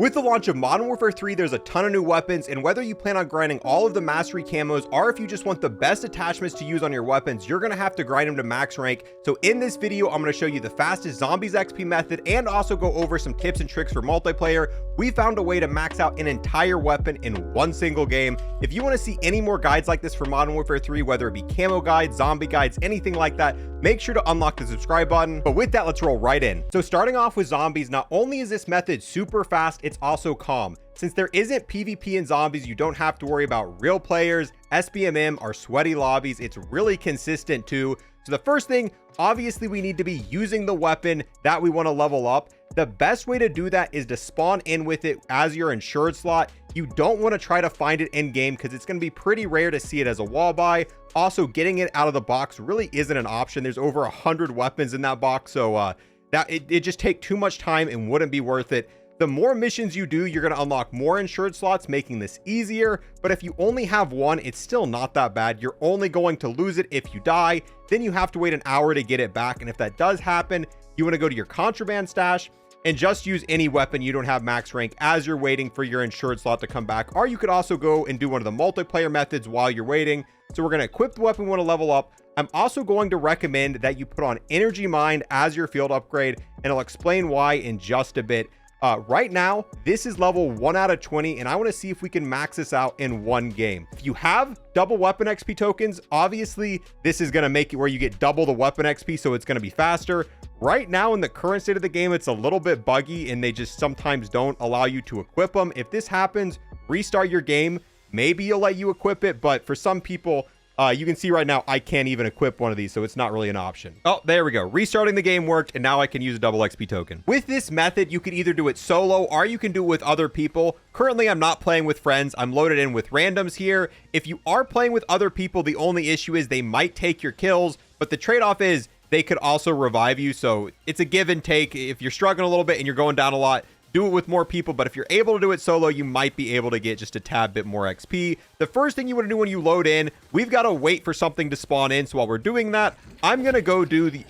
With the launch of Modern Warfare 3, there's a ton of new weapons, and whether you plan on grinding all of the mastery camos or if you just want the best attachments to use on your weapons, you're going to have to grind them to max rank. So in this video, I'm going to show you the fastest zombies XP method and also go over some tips and tricks for multiplayer. We found a way to max out an entire weapon in one single game. If you want to see any more guides like this for Modern Warfare 3, whether it be camo guides, zombie guides, anything like that, make sure to unlock the subscribe button. But with that, let's roll right in. So starting off with zombies, not only is this method super fast, it's also calm. Since there isn't PvP in zombies, you don't have to worry about real players, SBMM, or sweaty lobbies. It's really consistent too. So the first thing, obviously we need to be using the weapon that we want to level up. The best way to do that is to spawn in with it as your insured slot. You don't want to try to find it in game because it's going to be pretty rare to see it as a wall buy. Also, getting it out of the box really isn't an option. There's over 100 weapons in that box, so it just take too much time and wouldn't be worth it. The more missions you do, you're going to unlock more insured slots, making this easier. But if you only have one, it's still not that bad. You're only going to lose it if you die. Then you have to wait an hour to get it back. And if that does happen, you want to go to your contraband stash and just use any weapon you don't have max rank as you're waiting for your insured slot to come back. Or you could also go and do one of the multiplayer methods while you're waiting. So we're going to equip the weapon we want to level up. I'm also going to recommend that you put on Energy Mind as your field upgrade, and I'll explain why in just a bit. Right now, this is level 1 out of 20, and I want to see if we can max this out in one game. If you have double weapon XP tokens, obviously this is going to make it where you get double the weapon XP, so it's going to be faster. Right now, in the current state of the game, it's a little bit buggy, and they just sometimes don't allow you to equip them. If this happens, restart your game. Maybe you'll let you equip it, but for some people, you can see right now, I can't even equip one of these, so it's not really an option. Oh, there we go. Restarting the game worked, and now I can use a double XP token. With this method, you can either do it solo, or you can do it with other people. Currently, I'm not playing with friends. I'm loaded in with randoms here. If you are playing with other people, the only issue is they might take your kills, but the trade-off is they could also revive you, so it's a give and take. If you're struggling a little bit and you're going down a lot, do it with more people. But if you're able to do it solo, you might be able to get just a tad bit more XP. The first thing you want to do when you load in, we've got to wait for something to spawn in. So while we're doing that, I'm going to go do the,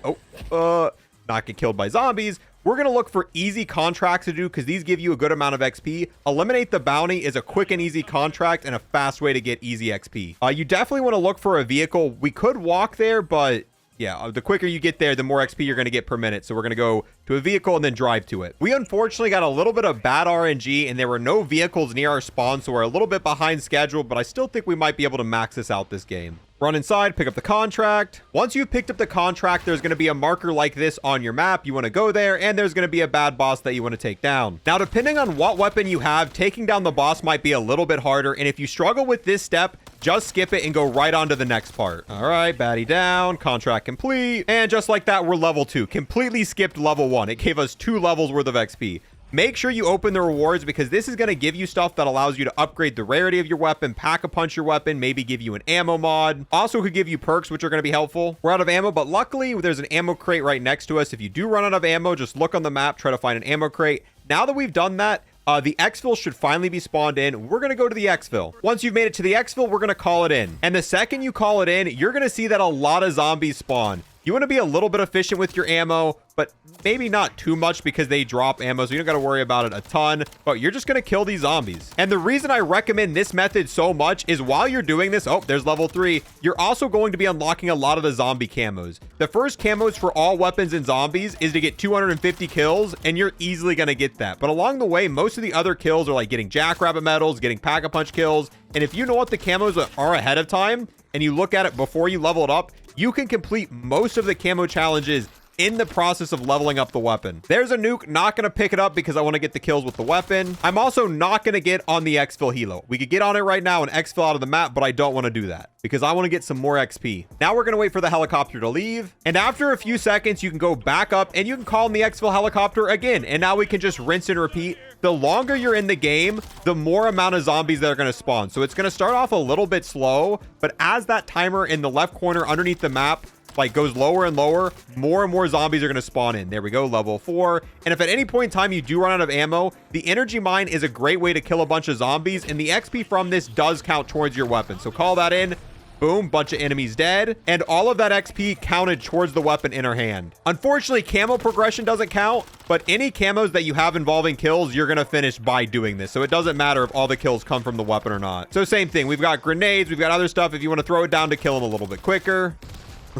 not get killed by zombies. We're going to look for easy contracts to do because these give you a good amount of XP. Eliminate the bounty is a quick and easy contract and a fast way to get easy XP. You definitely want to look for a vehicle. We could walk there, but yeah, the quicker you get there, the more XP you're going to get per minute. So we're going to go to a vehicle and then drive to it. We unfortunately got a little bit of bad RNG and there were no vehicles near our spawn. So we're a little bit behind schedule, but I still think we might be able to max this out this game. Run inside, pick up the contract. Once you've picked up the contract, there's going to be a marker like this on your map. You want to go there, and there's going to be a bad boss that you want to take down. Now, depending on what weapon you have, taking down the boss might be a little bit harder. And if you struggle with this step, just skip it and go right on to the next part. All right, baddie down, contract complete. And just like that, we're level 2. Completely skipped level 1. It gave us 2 levels worth of XP. Make sure you open the rewards because this is going to give you stuff that allows you to upgrade the rarity of your weapon, pack-a-punch your weapon, maybe give you an ammo mod. Also could give you perks, which are going to be helpful. We're out of ammo, but luckily there's an ammo crate right next to us. If you do run out of ammo, just look on the map, try to find an ammo crate. Now that we've done that, the exfil should finally be spawned in. We're going to go to the exfil. Once you've made it to the exfil, we're going to call it in. And the second you call it in, you're going to see that a lot of zombies spawn. You want to be a little bit efficient with your ammo, but maybe not too much because they drop ammo, so you don't got to worry about it a ton, but you're just going to kill these zombies. And the reason I recommend this method so much is while you're doing this, oh, there's level 3, you're also going to be unlocking a lot of the zombie camos. The first camos for all weapons and zombies is to get 250 kills, and you're easily going to get that. But along the way, most of the other kills are like getting jackrabbit medals, getting pack-a-punch kills, and if you know what the camos are ahead of time, and you look at it before you level it up, you can complete most of the camo challenges in the process of leveling up the weapon. There's a nuke, not going to pick it up because I want to get the kills with the weapon. I'm also not going to get on the exfil helo. We could get on it right now and exfil out of the map, but I don't want to do that because I want to get some more XP. Now we're going to wait for the helicopter to leave. And after a few seconds, you can go back up and you can call in the exfil helicopter again. And now we can just rinse and repeat. The longer you're in the game, the more amount of zombies that are going to spawn. So it's going to start off a little bit slow, but as that timer in the left corner underneath the map like goes lower and lower, more and more zombies are going to spawn in. There we go, level 4. And if at any point in time you do run out of ammo, the energy mine is a great way to kill a bunch of zombies, and the XP from this does count towards your weapon. So call that in. Boom, bunch of enemies dead. And all of that XP counted towards the weapon in her hand. Unfortunately, camo progression doesn't count, but any camos that you have involving kills, you're going to finish by doing this. So it doesn't matter if all the kills come from the weapon or not. So same thing. We've got grenades. We've got other stuff if you want to throw it down to kill them a little bit quicker.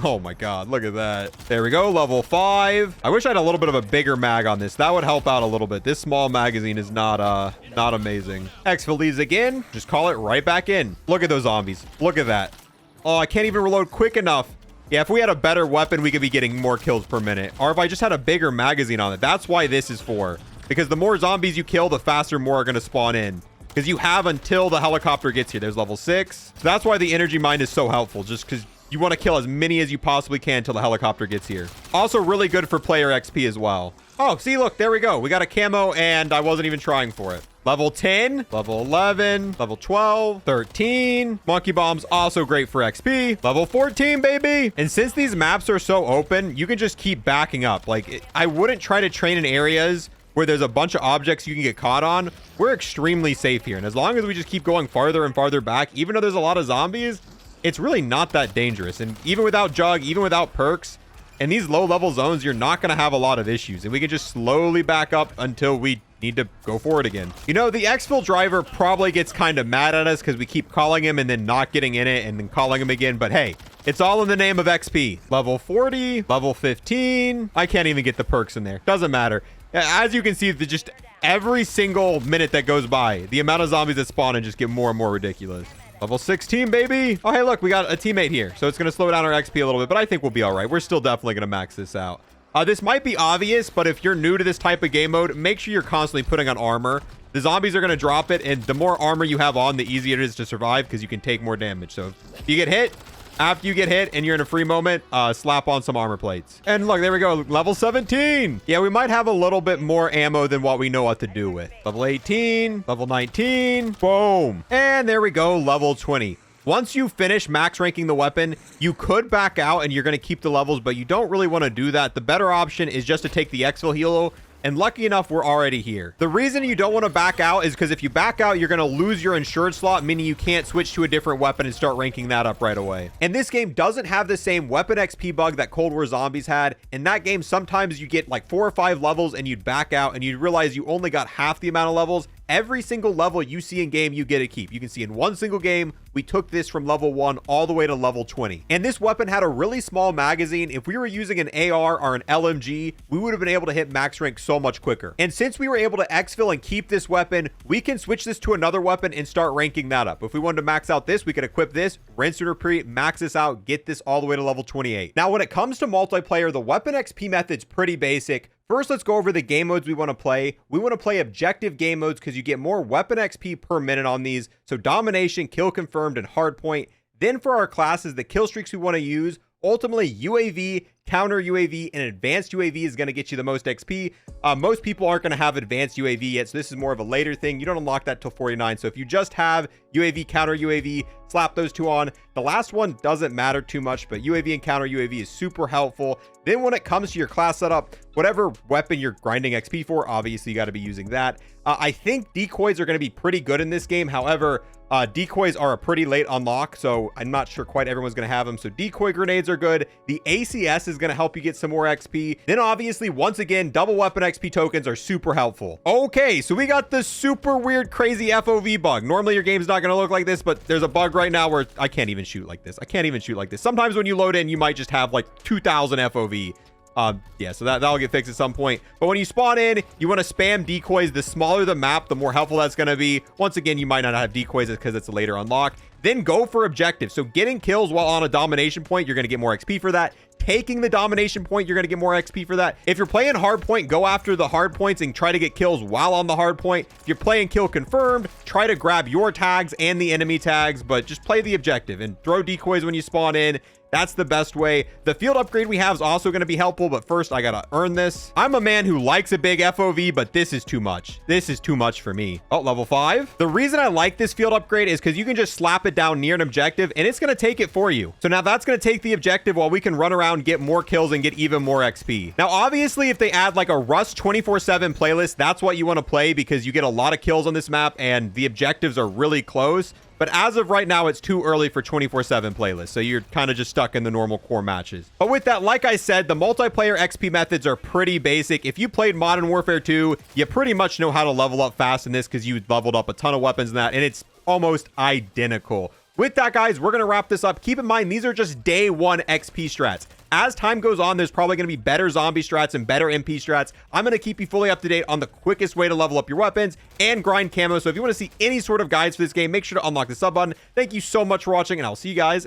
Oh my god, look at that. There we go, level 5. I wish I had a little bit of a bigger mag on this. That would help out a little bit. This small magazine is not amazing. Exfil leaves again. Just call it right back in. Look at those zombies. Look at that. Oh, I can't even reload quick enough. Yeah, if we had a better weapon, we could be getting more kills per minute. Or if I just had a bigger magazine on it. That's why this is for. Because the more zombies you kill, the faster more are going to spawn in. Because you have until the helicopter gets here. There's level 6. So that's why the energy mine is so helpful. Just because you want to kill as many as you possibly can until the helicopter gets here. Also really good for player XP as well. Oh, see, look, there we go. We got a camo and I wasn't even trying for it. Level 10, level 11, level 12, 13. Monkey bombs also great for XP. Level 14, baby. And since these maps are so open, you can just keep backing up. Like, I wouldn't try to train in areas where there's a bunch of objects you can get caught on. We're extremely safe here. And as long as we just keep going farther and farther back, even though there's a lot of zombies, it's really not that dangerous. And even without Jug, even without perks, in these low level zones, you're not going to have a lot of issues. And we can just slowly back up until we need to go forward again. You know, the exfil driver probably gets kind of mad at us because we keep calling him and then not getting in it and then calling him again. But hey, it's all in the name of XP. Level 40, level 15. I can't even get the perks in there. Doesn't matter. As you can see, just every single minute that goes by, the amount of zombies that spawn and just get more and more ridiculous. Level 16, baby. Oh, hey, look, we got a teammate here. So it's going to slow down our XP a little bit, but I think we'll be all right. We're still definitely going to max this out. This might be obvious, but if you're new to this type of game mode, make sure you're constantly putting on armor. The zombies are going to drop it, and the more armor you have on, the easier it is to survive because you can take more damage. So if you get hit, after you get hit and you're in a free moment, slap on some armor plates. And look, there we go. Level 17. Yeah, we might have a little bit more ammo than what we know what to do with. Level 18, level 19. Boom. And there we go. Level 20. Once you finish max ranking the weapon, you could back out and you're going to keep the levels, but you don't really want to do that. The better option is just to take the exfil helo. And lucky enough, we're already here. The reason you don't want to back out is because if you back out, you're going to lose your insured slot, meaning you can't switch to a different weapon and start ranking that up right away. And this game doesn't have the same weapon XP bug that Cold War Zombies had. In that game, sometimes you get like 4 or 5 levels and you'd back out and you'd realize you only got half the amount of levels. Every single level you see in game, you get to keep. You can see in one single game, we took this from level 1 all the way to level 20. And this weapon had a really small magazine. If we were using an AR or an LMG, we would have been able to hit max rank so much quicker. And since we were able to exfil and keep this weapon, we can switch this to another weapon and start ranking that up. If we wanted to max out this, we could equip this, rinse and repeat, max this out, get this all the way to level 28. Now, when it comes to multiplayer, the weapon XP method's pretty basic. First, let's go over the game modes we want to play. We want to play objective game modes because you get more weapon XP per minute on these. So domination, kill confirmed, and hardpoint. Then for our classes, the kill streaks we want to use, ultimately UAV, counter UAV, and advanced UAV is going to get you the most XP. Most people aren't going to have advanced UAV yet, so this is more of a later thing. You don't unlock that till 49. So if you just have UAV, counter UAV, slap those two on. The last one doesn't matter too much, but UAV and counter UAV is super helpful. Then when it comes to your class setup, whatever weapon you're grinding XP for, obviously you got to be using that. I think decoys are going to be pretty good in this game. However, decoys are a pretty late unlock, so I'm not sure quite everyone's going to have them. So decoy grenades are good. The ACS is going to help you get some more XP. Then obviously, once again, double weapon XP tokens are super helpful. Okay, so we got this super weird, crazy FOV bug. Normally your game's not going to look like this, but there's a bug right now where I can't even shoot like this. I can't even shoot like this. Sometimes when you load in, you might just have like 2,000 FOV. Yeah, so that'll get fixed at some point. But when you spawn in, you want to spam decoys. The smaller the map, the more helpful that's going to be. Once again, you might not have decoys because it's a later unlock. Then go for objectives. So getting kills while on a domination point, you're going to get more XP for that. Taking the domination point, you're going to get more XP for that. If you're playing hard point, go after the hard points and try to get kills while on the hard point. If you're playing kill confirmed, try to grab your tags and the enemy tags, but just play the objective and throw decoys when you spawn in. That's the best way. The field upgrade we have is also going to be helpful, but first I got to earn this. I'm a man who likes a big FOV, but this is too much. This is too much for me. Oh, level 5. The reason I like this field upgrade is because you can just slap it down near an objective and it's going to take it for you. So now that's going to take the objective while we can run around, get more kills and get even more XP. Now, obviously, if they add like a Rust 24/7 playlist, that's what you want to play because you get a lot of kills on this map and the objectives are really close. But as of right now, it's too early for 24/7 playlists, so you're kind of just stuck in the normal core matches. But with that, like I said, the multiplayer XP methods are pretty basic. If you played Modern Warfare 2, you pretty much know how to level up fast in this because you leveled up a ton of weapons in that, and it's almost identical. With that, guys, we're going to wrap this up. Keep in mind, these are just day one XP strats. As time goes on, there's probably going to be better zombie strats and better MP strats. I'm going to keep you fully up to date on the quickest way to level up your weapons and grind camo. So if you want to see any sort of guides for this game, make sure to unlock the sub button. Thank you so much for watching, and I'll see you guys in the